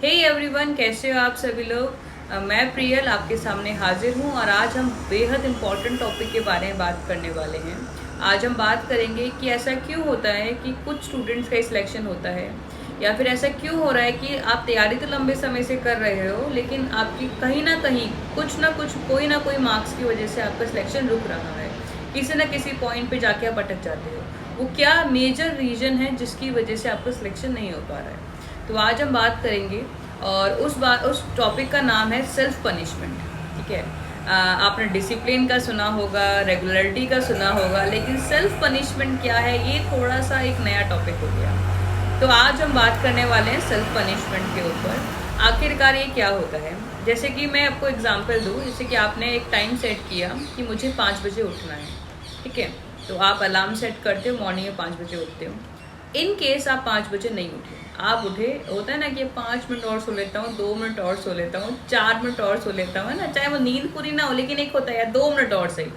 Hey everyone, कैसे हो आप सभी लोग। मैं प्रियल आपके सामने हाजिर हूँ और आज हम बेहद इम्पॉर्टेंट टॉपिक के बारे में बात करने वाले हैं। आज हम बात करेंगे कि ऐसा क्यों होता है कि कुछ स्टूडेंट्स का सिलेक्शन होता है, या फिर ऐसा क्यों हो रहा है कि आप तैयारी तो लंबे समय से कर रहे हो लेकिन आपकी कहीं ना कहीं कुछ ना कुछ कोई ना कोई मार्क्स की वजह से आपका सिलेक्शन रुक रहा है। किसी ना किसी पॉइंट पे जाके आप अटक जाते हो। वो क्या मेजर रीज़न है जिसकी वजह से आपका सिलेक्शन नहीं हो पा रहा है। तो आज हम बात करेंगे और उस टॉपिक का नाम है सेल्फ पनिशमेंट। ठीक है। आपने डिसिप्लिन का सुना होगा, रेगुलरिटी का सुना होगा, लेकिन सेल्फ पनिशमेंट क्या है ये थोड़ा सा एक नया टॉपिक हो गया। तो आज हम बात करने वाले हैं सेल्फ पनिशमेंट के ऊपर। आखिरकार ये क्या होता है। जैसे कि मैं आपको एग्जांपल दूँ, जैसे कि आपने एक टाइम सेट किया कि मुझे 5 बजे उठना है। ठीक है। तो आप अलार्म सेट करते हो, मॉर्निंग में 5 बजे उठते हो। इन केस आप 5 बजे नहीं उठे, आप उठे, होता है ना कि 5 मिनट और सो लेता हूँ, 2 मिनट और सो लेता हूँ, 4 मिनट और सो लेता हूँ, है ना, चाहे वो नींद पूरी ना हो लेकिन एक होता है यार 2 मिनट और सही।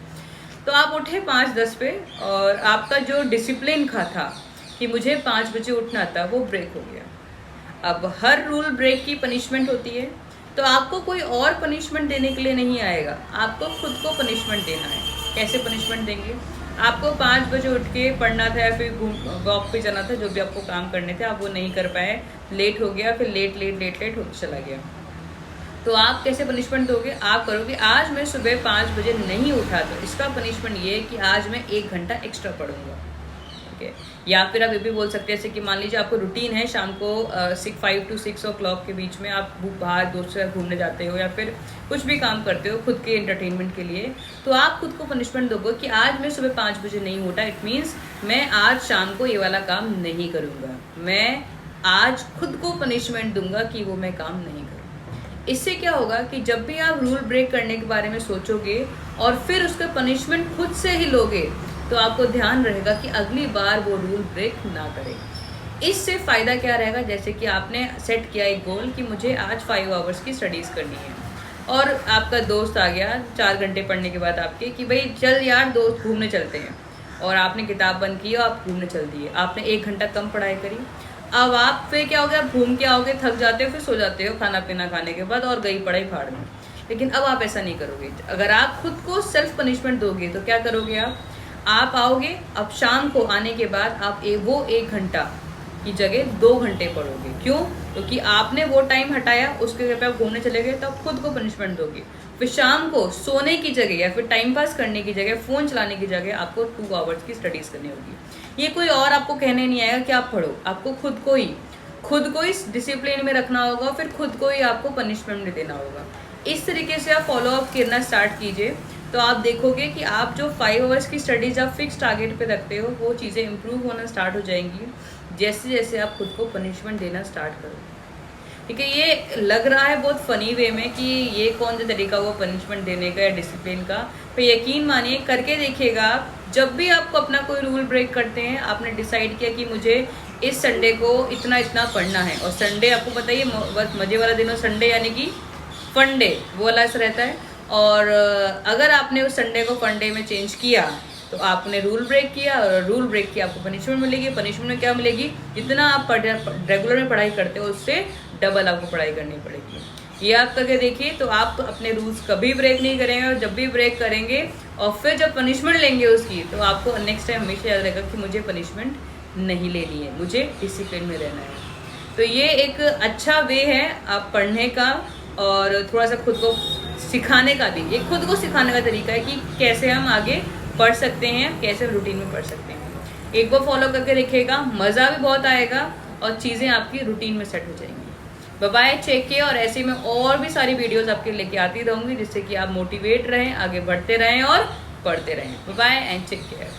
तो आप उठे 5:10 पे और आपका जो डिसिप्लिन था कि मुझे 5 बजे उठना था वो ब्रेक हो गया। अब हर रूल ब्रेक की पनिशमेंट होती है, तो आपको कोई और पनिशमेंट देने के लिए नहीं आएगा, आपको खुद को पनिशमेंट देना है। कैसे पनिशमेंट देंगे। आपको 5 बजे उठ के पढ़ना था या फिर वॉक पे जाना था, जो भी आपको काम करने थे आप वो नहीं कर पाए, लेट हो गया, फिर लेट होते चला गया। तो आप कैसे पनिशमेंट दोगे। आप करोगे आज मैं सुबह 5 बजे नहीं उठा, तो इसका पनिशमेंट ये है कि आज मैं 1 घंटा एक्स्ट्रा पढ़ूंगा। ठीक है। या फिर आप ये भी बोल सकते हैं जैसे कि मान लीजिए आपको रूटीन है शाम को 5 to 6 o'clock के बीच में आप बाहर दोस्तों से घूमने जाते हो या फिर कुछ भी काम करते हो खुद के एंटरटेनमेंट के लिए। तो आप खुद को पनिशमेंट दोगे कि आज मैं सुबह 5 बजे नहीं उठा, इट मीन्स मैं आज शाम को ये वाला काम नहीं करूँगा। मैं आज खुद को पनिशमेंट दूंगा कि वो मैं काम नहीं करूँ। इससे क्या होगा कि जब भी आप रूल ब्रेक करने के बारे में सोचोगे और फिर उसका पनिशमेंट खुद से ही लोगे, तो आपको ध्यान रहेगा कि अगली बार वो रूल ब्रेक ना करें। इससे फ़ायदा क्या रहेगा, जैसे कि आपने सेट किया एक गोल कि मुझे आज 5 आवर्स की स्टडीज़ करनी है और आपका दोस्त आ गया 4 घंटे पढ़ने के बाद आपके कि भाई चल यार दोस्त घूमने चलते हैं, और आपने किताब बंद की और आप घूमने चल दिए। आपने 1 घंटा कम पढ़ाई करी। अब आप फिर क्या हो गया, आप घूम के आओगे, थक जाते हो, फिर सो जाते हो खाना पीना खाने के बाद और गई पढ़ाई फाड़ में। लेकिन अब आप ऐसा नहीं करोगे। अगर आप खुद को सेल्फ पनिशमेंट दोगे तो क्या करोगे, आप आओगे, अब शाम को आने के बाद आप वो 1 घंटा की जगह 2 घंटे पढ़ोगे। क्यों? क्योंकि आपने वो टाइम हटाया, उसके जगह पे आप घूमने चले गए, तो आप खुद को पनिशमेंट दोगे। फिर शाम को सोने की जगह या फिर टाइम पास करने की जगह, फ़ोन चलाने की जगह आपको 2 आवर्स की स्टडीज़ करनी होगी। ये कोई और आपको कहने नहीं आएगा कि आप पढ़ो, आपको खुद को इस डिसिप्लिन में रखना होगा, फिर खुद को ही आपको पनिशमेंट भी देना होगा। इस तरीके से आप फॉलो अप करना स्टार्ट कीजिए, तो आप देखोगे कि आप जो 5 आवर्स की स्टडीज आप फिक्स टारगेट पे रखते हो वो चीज़ें इंप्रूव होना स्टार्ट हो जाएंगी जैसे जैसे आप खुद को पनिशमेंट देना स्टार्ट करोगे। ठीक है। ये लग रहा है बहुत फ़नी वे में कि ये कौन सा तरीका हुआ पनिशमेंट देने का या डिसिप्लिन का, पर यकीन मानिए करके देखिएगा आप। जब भी आपको अपना कोई रूल ब्रेक करते हैं, आपने डिसाइड किया कि मुझे इस संडे को इतना इतना पढ़ना है, और संडे आपको पता ही है बहुत मज़े वाला दिन हो, संडे यानी कि फन डे वो वाला ऐसा रहता है। और अगर आपने उस संडे को फन डे में चेंज किया तो आपने रूल ब्रेक किया, और रूल ब्रेक की आपको पनिशमेंट मिलेगी। पनिशमेंट में क्या मिलेगी, जितना आप रेगुलर में पढ़ाई करते हो उससे डबल आपको पढ़ाई करनी पड़ेगी। ये आप करके देखिए, तो आप अपने रूल्स कभी ब्रेक नहीं करेंगे, और जब भी ब्रेक करेंगे और फिर जब पनिशमेंट लेंगे उसकी, तो आपको नेक्स्ट टाइम हमेशा याद रहेगा कि मुझे पनिशमेंट नहीं लेनी है, मुझे डिसिप्लिन में रहना है। तो ये एक अच्छा वे है आप पढ़ने का, और थोड़ा सा खुद को सिखाने का भी। एक खुद को सिखाने का तरीका है कि कैसे हम आगे पढ़ सकते हैं, कैसे रूटीन में पढ़ सकते हैं। एक बार फॉलो करके देखिएगा, मज़ा भी बहुत आएगा और चीज़ें आपकी रूटीन में सेट हो जाएंगी। बाय बाय, चेक किए, और ऐसे में और भी सारी वीडियोस आपके लेके आती रहूँगी जिससे कि आप मोटिवेट रहें, आगे बढ़ते रहें और पढ़ते रहें। Bye bye and take care.